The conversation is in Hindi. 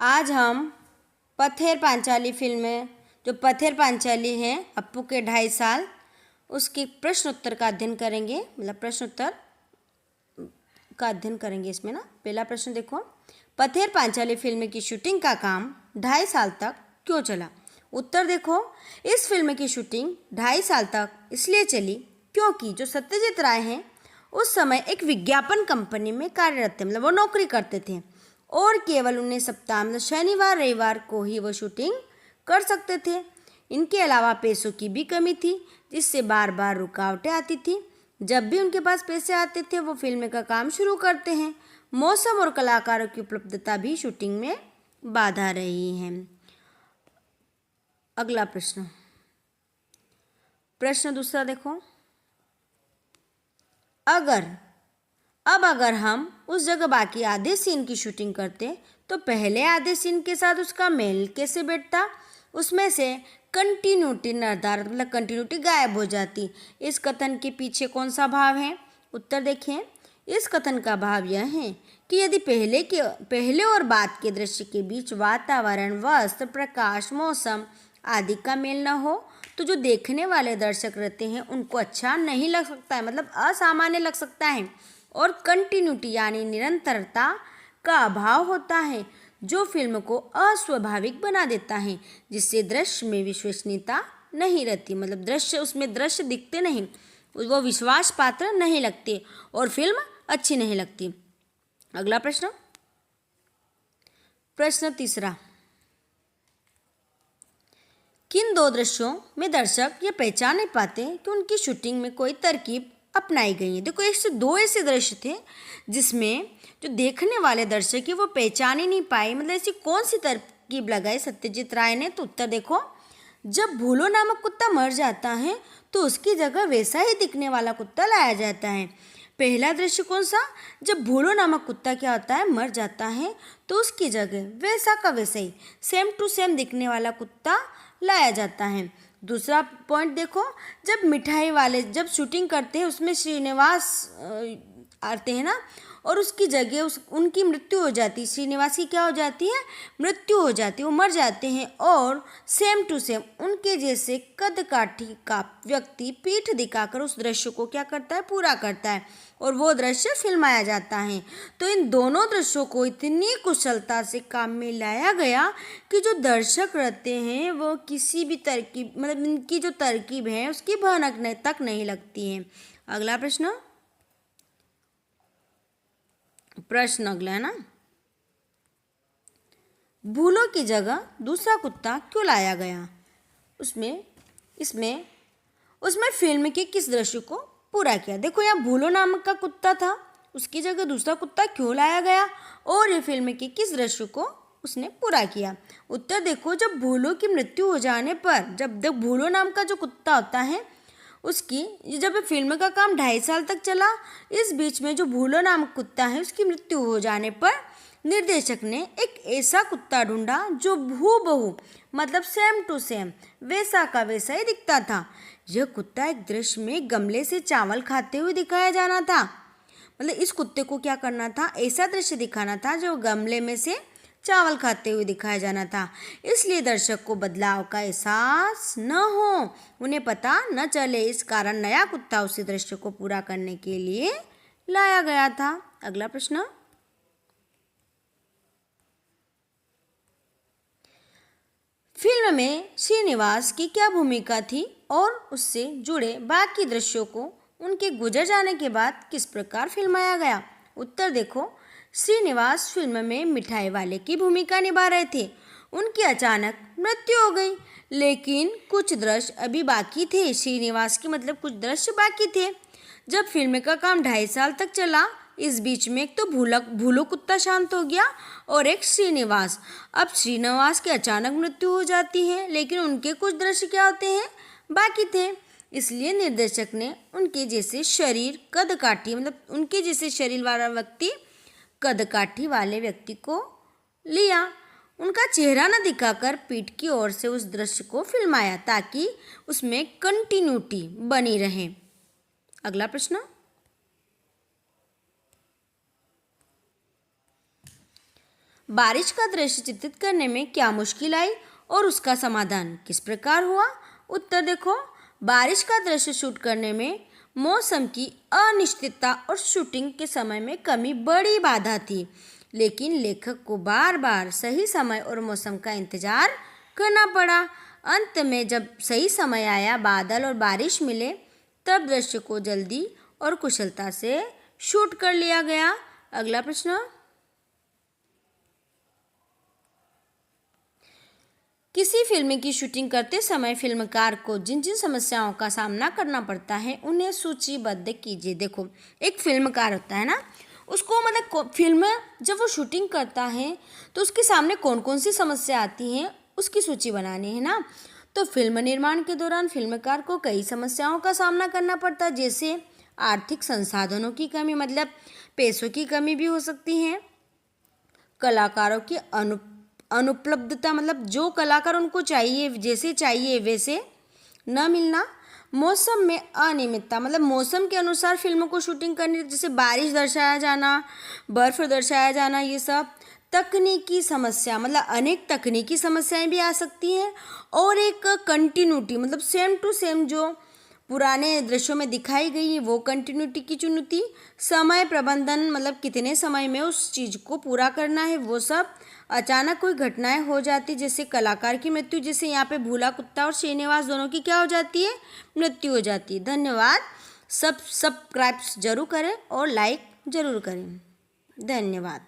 आज हम पथेर पांचाली फिल्म में जो पथेर पांचाली है अप्पू के 2.5 साल उसकी प्रश्न उत्तर का अध्ययन करेंगे। मतलब प्रश्न उत्तर का अध्ययन करेंगे इसमें ना। पहला प्रश्न देखो, पथेर पांचाली फिल्म की शूटिंग का काम 2.5 साल तक क्यों चला? उत्तर देखो, इस फिल्म की शूटिंग 2.5 साल तक इसलिए चली क्योंकि जो सत्यजीत राय हैं उस समय एक विज्ञापन कंपनी में कार्यरत थे। मतलब वो नौकरी करते थे और केवल उन्हें सप्ताह मतलब शनिवार रविवार को ही वो शूटिंग कर सकते थे। इनके अलावा पैसों की भी कमी थी जिससे बार बार रुकावटें आती थी। जब भी उनके पास पैसे आते थे वो फिल्म का काम शुरू करते हैं। मौसम और कलाकारों की उपलब्धता भी शूटिंग में बाधा रही है। अगला प्रश्न, प्रश्न दूसरा देखो, अगर हम उस जगह बाकी आधे सीन की शूटिंग करते तो पहले आधे सीन के साथ उसका मेल कैसे बैठता? उसमें से कंटिन्यूटी निर्धारित मतलब कंटिन्यूटी गायब हो जाती। इस कथन के पीछे कौन सा भाव है? उत्तर देखें, इस कथन का भाव यह है कि यदि पहले और बाद के दृश्य के बीच वातावरण, वस्त्र, प्रकाश, मौसम आदि का मेल न हो तो जो देखने वाले दर्शक रहते हैं उनको अच्छा नहीं लग सकता है, मतलब असामान्य लग सकता है। और कंटिन्यूटी यानी निरंतरता का अभाव होता है जो फिल्म को अस्वाभाविक बना देता है, जिससे दृश्य में विश्वसनीयता नहीं रहती। मतलब उसमें दृश्य दिखते नहीं, वो विश्वास पात्र नहीं लगते और फिल्म अच्छी नहीं लगती। अगला प्रश्न, प्रश्न तीसरा, किन दो दृश्यों में दर्शक ये पहचान नहीं पाते कि उनकी शूटिंग में कोई तरकीब अपनाई गई है? देखो, दो ऐसे दृश्य थे जिसमें जो देखने वाले दर्शक है वो पहचान ही नहीं पाए। मतलब ऐसी कौन सी तरकीब लगाई सत्यजीत राय ने? तो उत्तर देखो, जब भूलो नामक कुत्ता मर जाता है तो उसकी जगह वैसा ही दिखने वाला कुत्ता लाया जाता है। पहला दृश्य कौन सा? जब भूलो नामक कुत्ता क्या होता है, मर जाता है तो उसकी जगह वैसा का वैसा ही सेम टू सेम दिखने वाला कुत्ता लाया जाता है। दूसरा पॉइंट देखो, जब मिठाई वाले जब शूटिंग करते हैं उसमें श्रीनिवास आते हैं ना और उसकी जगह उनकी मृत्यु हो जाती है। श्रीनिवास की क्या हो जाती है? मृत्यु हो जाती है, वो मर जाते हैं और सेम टू सेम उनके जैसे कद काठी का व्यक्ति पीठ दिखाकर उस दृश्य को क्या करता है? पूरा करता है और वो दृश्य फिल्माया जाता है। तो इन दोनों दृश्यों को इतनी कुशलता से काम में लाया गया कि जो दर्शक रहते हैं वो किसी भी तरकीब मतलब इनकी जो तरकीब है उसकी भनक तक नहीं लगती है। अगला प्रश्न अगला है ना, भूलो की जगह दूसरा कुत्ता क्यों लाया गया? उसमें फिल्म के किस दृश्य को पूरा किया? देखो, यहाँ भूलो नामक का कुत्ता था, उसकी जगह दूसरा कुत्ता क्यों लाया गया और ये फिल्म के किस दृश्य को उसने पूरा किया? उत्तर देखो, जब भूलो की मृत्यु हो जाने पर जब भूलो नाम का जो कुत्ता होता है उसकी जब फिल्म का काम 2.5 साल तक चला, इस बीच में जो भूलो नामक कुत्ता है उसकी मृत्यु हो जाने पर निर्देशक ने एक ऐसा कुत्ता ढूंढा जो हूबहू मतलब सेम टू सेम वैसा का वैसा ही दिखता था। यह कुत्ता एक दृश्य में गमले से चावल खाते हुए दिखाया जाना था। मतलब इस कुत्ते को क्या करना था? ऐसा दृश्य दिखाना था जो गमले में से चावल खाते हुए दिखाया जाना था, इसलिए दर्शक को बदलाव का एहसास न हो, उन्हें पता न चले। इस कारण नया कुत्ता उसी दृश्य को पूरा करने के लिए लाया गया था। अगला प्रश्न, फिल्म में श्रीनिवास की क्या भूमिका थी और उससे जुड़े बाकी दृश्यों को उनके गुजर जाने के बाद किस प्रकार फिल्माया गया? उत्तर देखो, श्रीनिवास फिल्म में मिठाई वाले की भूमिका निभा रहे थे। उनकी अचानक मृत्यु हो गई, लेकिन कुछ दृश्य अभी बाकी थे। श्रीनिवास की मतलब कुछ दृश्य बाकी थे। जब फिल्म का काम 2.5 साल तक चला, इस बीच में एक तो भूलो कुत्ता शांत हो गया और एक श्रीनिवास। अब श्रीनिवास की अचानक मृत्यु हो जाती है, लेकिन उनके कुछ दृश्य क्या होते हैं? बाकी थे। इसलिए निर्देशक ने उनके जैसे शरीर कद काठी मतलब उनके जैसे शरीर वाला व्यक्ति कदकाठी वाले व्यक्ति को लिया। उनका चेहरा न दिखाकर पीठ की ओर से उस दृश्य को फिल्माया ताकि उसमें कंटिन्यूटी बनी रहे। अगला प्रश्न, बारिश का दृश्य चित्रित करने में क्या मुश्किल आई और उसका समाधान किस प्रकार हुआ? उत्तर देखो, बारिश का दृश्य शूट करने में मौसम की अनिश्चितता और शूटिंग के समय में कमी बड़ी बाधा थी, लेकिन लेखक को बार बार सही समय और मौसम का इंतजार करना पड़ा। अंत में जब सही समय आया, बादल और बारिश मिले, तब दृश्य को जल्दी और कुशलता से शूट कर लिया गया। अगला प्रश्न, किसी फिल्म की शूटिंग करते समय फिल्मकार को जिन जिन समस्याओं का सामना करना पड़ता है उन्हें सूचीबद्ध कीजिए। देखो, एक फिल्मकार होता है ना, उसको मतलब फिल्म जब वो शूटिंग करता है तो उसके सामने कौन कौन सी समस्या आती हैं उसकी सूची बनानी है ना। तो फिल्म निर्माण के दौरान फिल्मकार को कई समस्याओं का सामना करना पड़ता है, जैसे आर्थिक संसाधनों की कमी, मतलब पैसों की कमी भी हो सकती है, कलाकारों की अनुपलब्धता, मतलब जो कलाकार उनको चाहिए जैसे चाहिए वैसे न मिलना, मौसम में अनियमितता, मतलब मौसम के अनुसार फिल्मों को शूटिंग करनी, जैसे बारिश दर्शाया जाना, बर्फ दर्शाया जाना, ये सब। तकनीकी समस्या, मतलब अनेक तकनीकी समस्याएं भी आ सकती हैं। और एक कंटिन्यूटी, मतलब सेम टू सेम जो पुराने दृश्यों में दिखाई गई है वो कंटिन्यूटी की चुनौती। समय प्रबंधन, मतलब कितने समय में उस चीज़ को पूरा करना है वो सब। अचानक कोई घटनाएं हो जाती, जैसे कलाकार की मृत्यु, जैसे यहाँ पे भूला कुत्ता और श्रीनिवास दोनों की क्या हो जाती है, मृत्यु हो जाती है। धन्यवाद। सब्सक्राइब जरूर करें और लाइक जरूर करें। धन्यवाद।